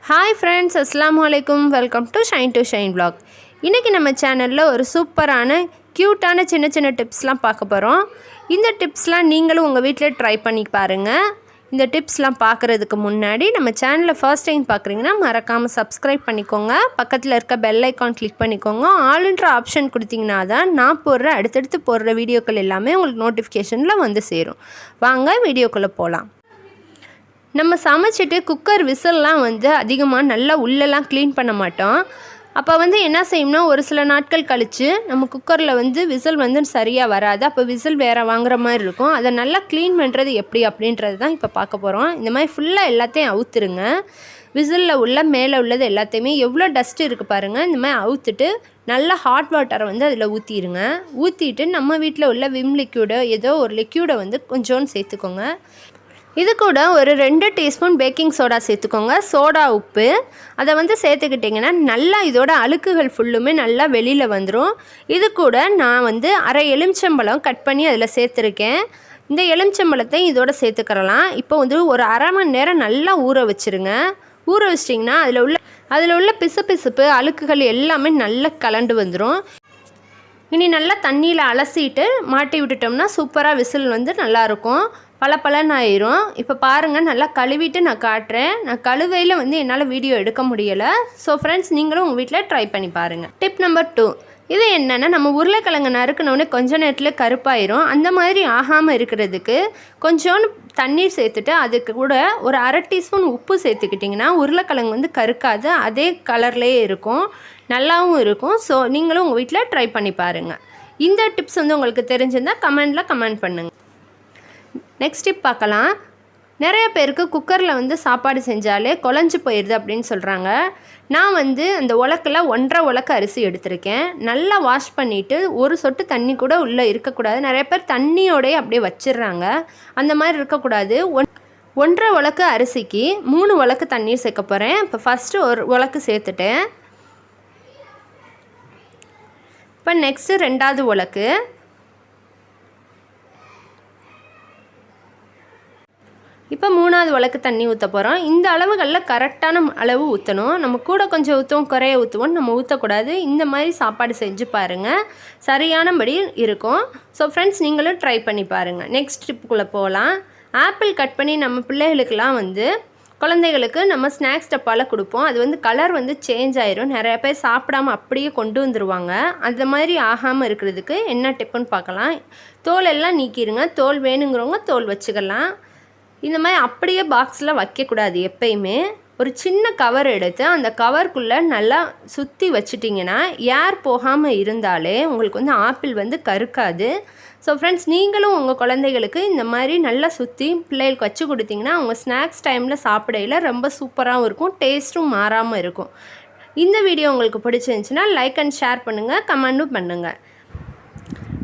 Hi friends, Assalamualaikum. Welcome to shinetoshinevlog. இன்னைக்கு நம்ம சேனல்ல ஒரு சூப்பரான கியூட்டான சின்ன டிப்ஸ்லாம் பார்க்க போறோம். இந்த டிப்ஸ்லாம் நீங்களும் உங்க வீட்ல ட்ரை பண்ணி பாருங்க. இந்த டிப்ஸ்லாம் பார்க்கிறதுக்கு முன்னாடி நம்ம சேனலை ஃபர்ஸ்ட் டைம் பார்க்குறீங்கன்னா மறக்காம Subscribe பண்ணிக்கோங்க. பக்கத்துல இருக்க பெல் ஐகான் கிளிக் பண்ணிக்கோங்க. ஆல்ன்ற ஆப்ஷன் கொடுத்தீங்கன்னா தான் நான் அடுத்தடுத்து போடுற வீடியோக்கள் எல்லாமே உங்களுக்கு நோட்டிஃபிகேஷன்ல வந்து சேரும். வாங்க வீடியோக்குள்ள போலாம். நம்ம சமைச்சிட்டு குக்கர் விசில்லாம் வந்து அதிகமாக நல்லா உள்ளெல்லாம் க்ளீன் பண்ண மாட்டோம். அப்போ வந்து என்ன செய்யணும்னா ஒரு சில நாட்கள் கழித்து நம்ம குக்கரில் வந்து விசில் வந்து சரியாக வராது. அப்போ விசில் வேறு வாங்குற மாதிரி இருக்கும். அதை நல்லா க்ளீன் பண்ணுறது எப்படி அப்படின்றது தான் இப்போ பார்க்க போகிறோம். இந்த மாதிரி ஃபுல்லாக எல்லாத்தையும் அவுத்துருங்க. விசிலில் உள்ள மேலே உள்ளது எல்லாத்தையுமே எவ்வளோ டஸ்ட்டு இருக்குது பாருங்கள். இந்த மாதிரி அவுத்துட்டு நல்லா ஹாட் வாட்டரை வந்து அதில் ஊற்றிடுங்க. ஊற்றிட்டு நம்ம வீட்டில் உள்ள விம் லிக்யூடோ ஏதோ ஒரு லிக்யூடை வந்து கொஞ்சோன்னு சேர்த்துக்கோங்க. இது கூட ஒரு 2 டீஸ்பூன் பேக்கிங் சோடா சேர்த்துக்கோங்க. சோடா உப்பு அதை வந்து சேர்த்துக்கிட்டிங்கன்னா நல்லா இதோட அழுக்குகள் ஃபுல்லுமே நல்லா வெளியில் வந்துடும். இது கூட நான் வந்து அரை எலுமிச்சம்பழம் கட் பண்ணி அதில் சேர்த்துருக்கேன். இந்த எலுமிச்சம்பழத்தை இதோட சேர்த்துக்கிறலாம். இப்போ வந்து ஒரு அரை மணி நேரம் நல்லா ஊற வச்சுருங்க. ஊற வச்சிட்டிங்கன்னா அதில் உள்ள பிசுப்பு அழுக்குகள் எல்லாமே நல்லா கலண்டு வந்துடும். இனி நல்லா தண்ணியில் அலசிட்டு மாட்டி விட்டுட்டோம்னா சூப்பராக விசில் வந்து நல்லாயிருக்கும். பலன்னு ஆயிரும். இப்போ பாருங்கள் நல்லா கழுவிட்டு நான் காட்டுறேன். நான் கழுவையில் வந்து என்னால் வீடியோ எடுக்க முடியலை. ஸோ ஃப்ரெண்ட்ஸ் நீங்களும் உங்கள் வீட்டில் ட்ரை பண்ணி பாருங்கள். டிப் நம்பர் 2 இது என்னென்னா நம்ம உருளைக்கிழங்கு நறுக்கினோடனே கொஞ்ச நேரத்தில் கருப்பாயிரும். அந்த மாதிரி ஆகாமல் இருக்கிறதுக்கு கொஞ்சோன்னு தண்ணீர் சேர்த்துட்டு அதுக்கு கூட ஒரு அரை டீஸ்பூன் உப்பு சேர்த்துக்கிட்டிங்கன்னா உருளைக்கிழங்கு வந்து கருக்காது, அதே கலர்லேயே இருக்கும், நல்லாவும் இருக்கும். ஸோ நீங்களும் உங்கள் வீட்டில் ட்ரை பண்ணி பாருங்கள். இந்த டிப்ஸ் வந்து உங்களுக்கு தெரிஞ்சிருந்தால் கமெண்ட் பண்ணுங்கள். நெக்ஸ்ட் டிப் பார்க்கலாம். நிறைய பேருக்கு குக்கரில் வந்து சாப்பாடு செஞ்சாலே குழஞ்சி போயிடுது அப்படின்னு சொல்கிறாங்க. நான் வந்து அந்த உலக்கில் 1.5 உலக்கு அரிசி எடுத்திருக்கேன். நல்லா வாஷ் பண்ணிவிட்டு ஒரு சொட்டு தண்ணி கூட உள்ளே இருக்கக்கூடாது. நிறைய பேர் தண்ணியோடய அப்படியே வச்சிடுறாங்க. அந்த மாதிரி இருக்கக்கூடாது. 1.5 உலக்கு அரிசிக்கு 3 உலக்கு தண்ணீர் சேர்க்க போகிறேன். இப்போ ஃபஸ்ட்டு ஒரு உலக்கு சேர்த்துட்டேன். இப்போ நெக்ஸ்ட்டு 2வது உலக்கு, இப்போ 3வது உலக்கு தண்ணி ஊற்ற போகிறோம். இந்த அளவுகளில் கரெக்டான அளவு ஊற்றணும். நம்ம கூட கொஞ்சம் ஊற்றுவோம், குறைய ஊற்றுவோம், நம்ம ஊற்றக்கூடாது. இந்த மாதிரி சாப்பாடு செஞ்சு பாருங்கள், சரியானபடி இருக்கும். ஸோ ஃப்ரெண்ட்ஸ் நீங்களும் ட்ரை பண்ணி பாருங்கள். நெக்ஸ்ட் டிப்புக்குள்ளே போகலாம். ஆப்பிள் கட் பண்ணி நம்ம பிள்ளைகளுக்கெல்லாம் வந்து குழந்தைகளுக்கு நம்ம ஸ்நாக்ஸ் டப்பாவில் கொடுப்போம். அது வந்து கலர் வந்து சேஞ்ச் ஆயிரும். நிறைய பேர் சாப்பிடாம அப்படியே கொண்டு வந்துடுவாங்க. அந்த மாதிரி ஆகாமல் இருக்கிறதுக்கு என்ன டிப்புன்னு பார்க்கலாம். தோல் எல்லாம் நீக்கிடுங்க. தோல் வேணுங்கிறவங்க தோல் வச்சுக்கலாம். இந்த மாதிரி அப்படியே பாக்ஸில் வைக்கக்கூடாது. எப்பயுமே ஒரு சின்ன கவர் எடுத்து அந்த கவருக்குள்ளே நல்லா சுற்றி வச்சிட்டிங்கன்னா ஏர் போகாமல் இருந்தாலே உங்களுக்கு வந்து ஆப்பிள் வந்து கருக்காது. ஸோ ஃப்ரெண்ட்ஸ் நீங்களும் உங்கள் குழந்தைகளுக்கு இந்த மாதிரி நல்லா சுற்றி பிள்ளைகளுக்கு வச்சு கொடுத்தீங்கன்னா அவங்க ஸ்நாக்ஸ் டைமில் சாப்பிடையில் ரொம்ப சூப்பராகவும் இருக்கும், டேஸ்ட்டும் மாறாமல் இருக்கும். இந்த வீடியோ உங்களுக்கு பிடிச்சிருந்துச்சுன்னா லைக் அண்ட் ஷேர் பண்ணுங்கள், கமெண்ட்டும் பண்ணுங்கள்.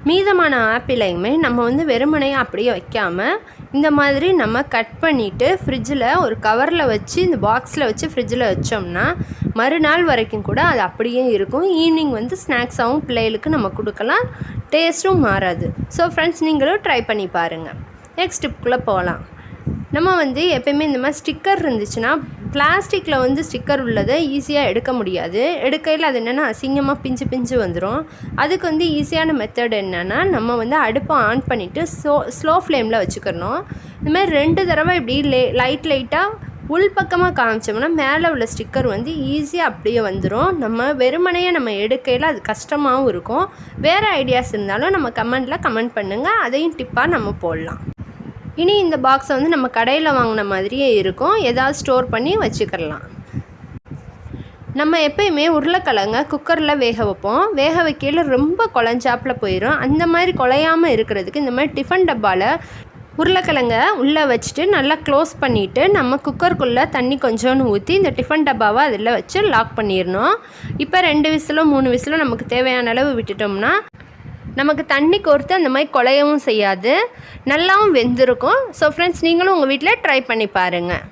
மீதமான ஆப்பிளையுமே நம்ம வந்து வெறுமனையாக அப்படியே வைக்காமல் இந்த மாதிரி நம்ம கட் பண்ணிவிட்டு ஃப்ரிட்ஜில் ஒரு கவரில் வச்சு இந்த பாக்ஸில் வச்சு ஃப்ரிட்ஜில் வச்சோம்னா மறுநாள் வரைக்கும் கூட அது அப்படியே இருக்கும். ஈவினிங் வந்து ஸ்நாக்ஸாகவும் பிள்ளைகளுக்கு நம்ம கொடுக்கலாம், டேஸ்ட்டும் மாறாது. ஸோ ஃப்ரெண்ட்ஸ் நீங்களும் ட்ரை பண்ணி பாருங்கள். நெக்ஸ்ட் டிப்புக்குள்ளே போகலாம். நம்ம வந்து எப்பயுமே இந்த மாதிரி ஸ்டிக்கர் இருந்துச்சுன்னா பிளாஸ்டிக்கில் வந்து ஸ்டிக்கர் உள்ளதை ஈஸியாக எடுக்க முடியாது. எடுக்கையில் அது என்னென்னா அசிங்கமாக பிஞ்சு வந்துடும். அதுக்கு வந்து ஈஸியான மெத்தட் என்னென்னா நம்ம வந்து அடுப்பை ஆன் பண்ணிவிட்டு ஸ்லோ ஃப்ளேமில் வச்சுக்கணும். இந்த மாதிரி 2 தடவை இப்படி லைட்டாக உள்பக்கமாக காமிச்சோம்னா மேலே உள்ள ஸ்டிக்கர் வந்து ஈஸியாக அப்படியே வந்துடும். நம்ம வெறுமனையாக நம்ம எடுக்கையில் அது கஷ்டமாகவும் இருக்கும். வேறு ஐடியாஸ் இருந்தாலும் நம்ம கமெண்ட் பண்ணுங்கள், அதையும் டிப்பாக நம்ம போடலாம். இனி இந்த பாக்ஸை வந்து நம்ம கடையில் வாங்கின மாதிரியே இருக்கும், ஏதாவது ஸ்டோர் பண்ணி வச்சுக்கலாம். நம்ம எப்பயுமே உருளைக்கிழங்க குக்கரில் வேக வைப்போம். வேக வைக்கையில் ரொம்ப குழஞ்சாப்பில் போயிடும். அந்த மாதிரி குழையாமல் இருக்கிறதுக்கு இந்த மாதிரி டிஃபன் டப்பாவில் உருளைக்கிழங்க உள்ளே வச்சுட்டு நல்லா க்ளோஸ் பண்ணிவிட்டு நம்ம குக்கருக்குள்ளே தண்ணி கொஞ்சோன்னு ஊற்றி இந்த டிஃபன் டப்பாவை அதில் வச்சு லாக் பண்ணிடணும். இப்போ 2 விசிலோ 3 விசிலோ நமக்கு தேவையான அளவு விட்டுட்டோம்னா நமக்கு தண்ணி கோர்த்து அந்த மாதிரி குழையவும் செய்யாது, நல்லாவும் வெந்திருக்கும். ஸோ ஃப்ரெண்ட்ஸ் நீங்களும் உங்கள் வீட்டில் ட்ரை பண்ணி பாருங்கள்.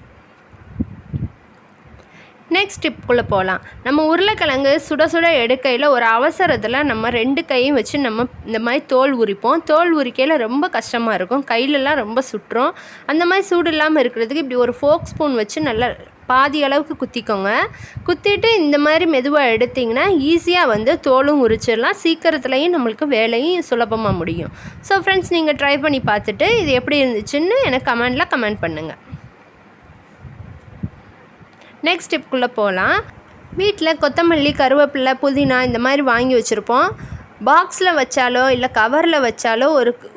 நெக்ஸ்ட் டிப்புக்குள்ளே போகலாம். நம்ம உருளைக்கிழங்கு சுட எடுக்கையில் ஒரு அவசரத்தில் நம்ம 2 கையும் வச்சு நம்ம இந்த மாதிரி தோல் உரிப்போம். தோல் உரிக்கையில் ரொம்ப கஷ்டமாக இருக்கும், கையிலலாம் ரொம்ப சுட்டுரும். அந்த மாதிரி சூடு இல்லாமல் இருக்கிறதுக்கு இப்படி ஒரு ஃபோக் ஸ்பூன் வச்சு நல்லா பாதி அளவுக்கு குத்திக்கோங்க. குத்திட்டு இந்த மாதிரி மெதுவாக எடுத்திங்கன்னா ஈஸியாக வந்து தோலும் உரிச்சிடலாம். சீக்கிரத்துலேயும் நம்மளுக்கு வேலையும் சுலபமாக முடியும். ஸோ ஃப்ரெண்ட்ஸ், நீங்கள் ட்ரை பண்ணி பார்த்துட்டு இது எப்படி இருந்துச்சுன்னு எனக்கு கமெண்டில் கமெண்ட் பண்ணுங்கள். நெக்ஸ்ட் டிப்குள்ளே போகலாம். வீட்டில் கொத்தமல்லி, கருவேப்பிலை, புதினா இந்த மாதிரி வாங்கி வச்சுருப்போம். பாக்ஸில் வச்சாலோ இல்லை கவரில் வச்சாலோ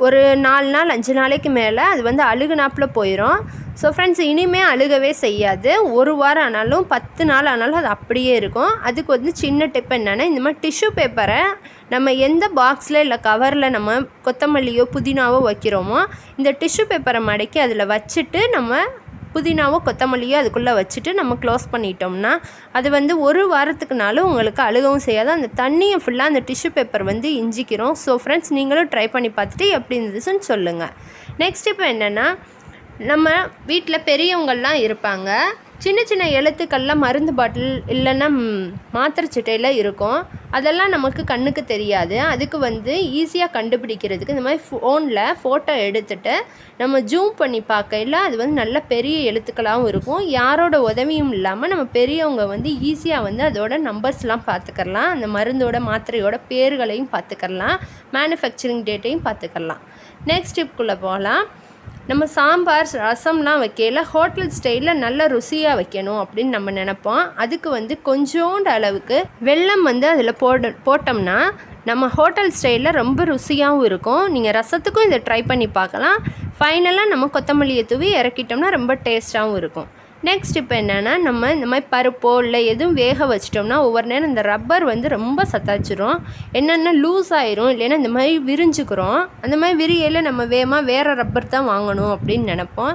ஒரு 4 நாள் 5 நாளைக்கு மேலே அது வந்து அழுகுனாப்பில் போயிடும். ஸோ ஃப்ரெண்ட்ஸ், இனிமேல் அழுகவே செய்யாது. 1 வாரம் ஆனாலும் 10 நாள் ஆனாலும் அது அப்படியே இருக்கும். அதுக்கு வந்து சின்ன டிப் என்னென்னா, இந்த மாதிரி டிஷ்யூ பேப்பரை நம்ம எந்த பாக்ஸில் இல்லை கவரில் நம்ம கொத்தமல்லியோ புதினாவோ வைக்கிறோமோ இந்த டிஷ்யூ பேப்பரை மடக்கி அதில் வச்சுட்டு நம்ம புதினாவோ கொத்தமல்லியோ அதுக்குள்ளே வச்சுட்டு நம்ம க்ளோஸ் பண்ணிட்டோம்னா அது வந்து 1 வாரத்துக்குனாலும் உங்களுக்கு அழுகவும் செய்யாது. அந்த தண்ணியை ஃபுல்லாக அந்த டிஷ்யூ பேப்பர் வந்து இஞ்சிக்கிறோம். ஸோ ஃப்ரெண்ட்ஸ், நீங்களும் ட்ரை பண்ணி பார்த்துட்டு எப்படி இருந்துச்சுன்னு சொல்லுங்கள். நெக்ஸ்ட் இப்போ என்னென்னா, நம்ம வீட்டில் பெரியவங்கள்லாம் இருப்பாங்க. சின்ன சின்ன எழுத்துக்கள்லாம் மருந்து பாட்டில் இல்லைன்னா மாத்திரை சிட்டையில் இருக்கும். அதெல்லாம் நமக்கு கண்ணுக்கு தெரியாது. அதுக்கு வந்து ஈஸியாக கண்டுபிடிக்கிறதுக்கு இந்த மாதிரி ஃபோனில் ஃபோட்டோ எடுத்துகிட்டு நம்ம ஜூம் பண்ணி பார்க்கையில் அது வந்து நல்ல பெரிய எழுத்துக்களாகவும் இருக்கும். யாரோட உதவியும் இல்லாமல் நம்ம பெரியவங்க வந்து ஈஸியாக வந்து அதோட நம்பர்ஸ்லாம் பார்த்துக்கலாம். அந்த மருந்தோட மாத்திரையோட பேர்களையும் பார்த்துக்கலாம். மேனுஃபேக்சரிங் டேட்டையும் பார்த்துக்கலாம். நெக்ஸ்ட் டிப்குள்ளே போகலாம். நம்ம சாம்பார், ரசம்லாம் வைக்கையில் ஹோட்டல் ஸ்டைலில் நல்ல ருசியாக வைக்கணும் அப்படின்னு நம்ம நினைப்போம். அதுக்கு வந்து கொஞ்சோண்டு அளவுக்கு வெல்லம் வந்து அதில் போட்டோம்னா நம்ம ஹோட்டல் ஸ்டைலில் ரொம்ப ருசியாகவும் இருக்கும். நீங்கள் ரசத்துக்கும் இதை ட்ரை பண்ணி பார்க்கலாம். ஃபைனலாக நம்ம கொத்தமல்லியை தூவி இறக்கிட்டோம்னா ரொம்ப டேஸ்ட்டாகவும் இருக்கும். நெக்ஸ்ட் இப்போ என்னென்னா, நம்ம இந்த மாதிரி பருப்போ இல்லை எதுவும் வேக வச்சிட்டோம்னா ஒவ்வொரு நேரம் இந்த ரப்பர் வந்து ரொம்ப சத்தாச்சிரும். என்னென்னா லூஸ் ஆயிரும், இல்லைன்னா இந்த மாதிரி விரிஞ்சுக்கிறோம். அந்த மாதிரி விரியையில் நம்ம வேறு ரப்பர் தான் வாங்கணும் அப்படின்னு நினைப்போம்.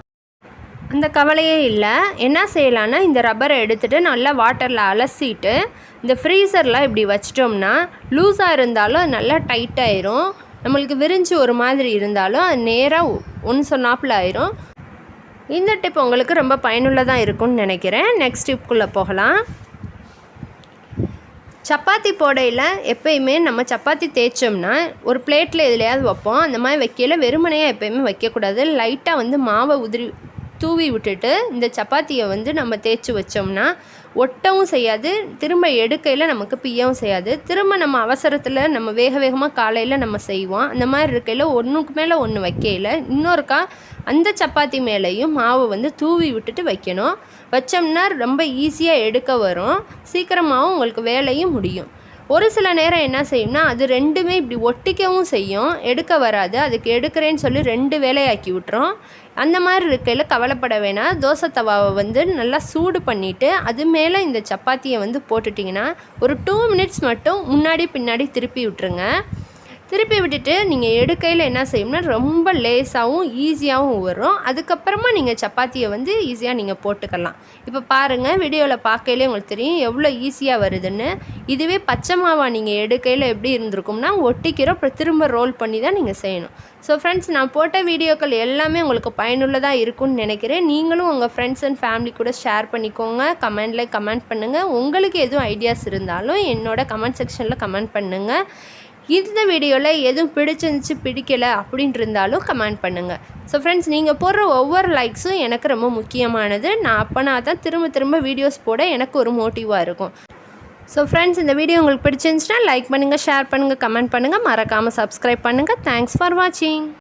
அந்த கவலையே இல்லை. என்ன செய்யலான்னா, இந்த ரப்பரை எடுத்துகிட்டு நல்லா வாட்டரில் அலசிட்டு இந்த ஃப்ரீசரில் இப்படி வச்சிட்டோம்னா லூஸாக இருந்தாலும் அது நல்லா டைட்டாயிரும். நம்மளுக்கு விரிஞ்சு ஒரு மாதிரி இருந்தாலும் அது நேராக ஒன்று சொன்னாப்பில் ஆயிரும். இந்த டிப் உங்களுக்கு ரொம்ப பயனுள்ளதாக இருக்கும்னு நினைக்கிறேன். நெக்ஸ்ட் டிப்குள்ளே போகலாம். சப்பாத்தி போடையில் எப்போயுமே நம்ம சப்பாத்தி தேய்ச்சோம்னா ஒரு பிளேட்டில் எதுலையாவது வைப்போம். அந்த மாதிரி வைக்கையில் வெறுமனையாக எப்போயுமே வைக்கக்கூடாது. லைட்டாக வந்து மாவை தூவி விட்டுட்டு இந்த சப்பாத்தியை வந்து நம்ம தேய்ச்சி வச்சோம்னா ஒட்டவும் செய்யாது, திரும்ப எடுக்கையில் நமக்கு பிய்யவும் செய்யாது. திரும்ப நம்ம அவசரத்தில் நம்ம வேகமாக காலையில் நம்ம செய்வோம். அந்த மாதிரி இருக்கையில் ஒன்றுக்கு மேலே ஒன்று வைக்கையில் இன்னொருக்கா அந்த சப்பாத்தி மேலேயும் மாவு வந்து தூவி விட்டுட்டு வைக்கணும். வச்சோம்னா ரொம்ப ஈஸியாக எடுக்க வரும். சீக்கிரமாகவும் உங்களுக்கு வேலையும் முடியும். ஒரு சில நேரம் என்ன செய்யும்னா அது ரெண்டுமே இப்படி ஒட்டிக்கவும் செய்யும், எடுக்க வராது. அதுக்கு எடுக்கிறேன்னு சொல்லி 2 வேலையாக்கி விட்டுரும். அந்த மாதிரி இருக்கையில் கவலைப்பட வேணாம். தோசை தவாவை வந்து நல்லா சூடு பண்ணிவிட்டு அது மேலே இந்த சப்பாத்தியை வந்து போட்டுட்டிங்கன்னா ஒரு 2 மினிட்ஸ் மட்டும் முன்னாடி பின்னாடி திருப்பி விட்டுருங்க. திருப்பி விட்டுட்டு நீங்கள் எடுக்கையில் என்ன செய்யணும்னா ரொம்ப லேஸாகவும் ஈஸியாகவும் வரும். அதுக்கப்புறமா நீங்கள் சப்பாத்தியை வந்து ஈஸியாக நீங்கள் போட்டுக்கலாம். இப்போ பாருங்கள், வீடியோவில் பார்க்கையிலே உங்களுக்கு தெரியும் எவ்வளோ ஈஸியாக வருதுன்னு. இதுவே பச்சை மாவா நீங்கள் எடுக்கையில் எப்படி இருந்திருக்கும்னா ஒட்டிக்கிறோம், அப்புறம் திரும்ப ரோல் பண்ணி தான் நீங்கள் செய்யணும். ஸோ ஃப்ரெண்ட்ஸ், நான் போட்ட வீடியோக்கள் எல்லாமே உங்களுக்கு பயனுள்ளதாக இருக்கும்னு நினைக்கிறேன். நீங்களும் உங்கள் ஃப்ரெண்ட்ஸ் அண்ட் ஃபேமிலி கூட ஷேர் பண்ணிக்கோங்க. கமெண்டில் கமெண்ட் பண்ணுங்கள். உங்களுக்கு எதுவும் ஐடியாஸ் இருந்தாலும் என்னோட கமெண்ட் செக்ஷனில் கமெண்ட் பண்ணுங்கள். இந்த வீடியோவில் எதுவும் பிடிச்சிருந்துச்சு பிடிக்கலை அப்படின்ட்டு இருந்தாலும் கமெண்ட் பண்ணுங்கள். ஸோ ஃப்ரெண்ட்ஸ், நீங்கள் போடுற ஒவ்வொரு லைக்ஸும் எனக்கு ரொம்ப முக்கியமானது. அப்போனா தான் திரும்ப வீடியோஸ் போட எனக்கு ஒரு மோட்டிவாக இருக்கும். ஸோ ஃப்ரெண்ட்ஸ், இந்த வீடியோ உங்களுக்கு பிடிச்சிருந்துச்சுன்னா லைக் பண்ணுங்கள், ஷேர் பண்ணுங்கள், கமெண்ட் பண்ணுங்கள். மறக்காமல் சப்ஸ்கிரைப் பண்ணுங்கள். தேங்க்ஸ் ஃபார் வாட்சிங்.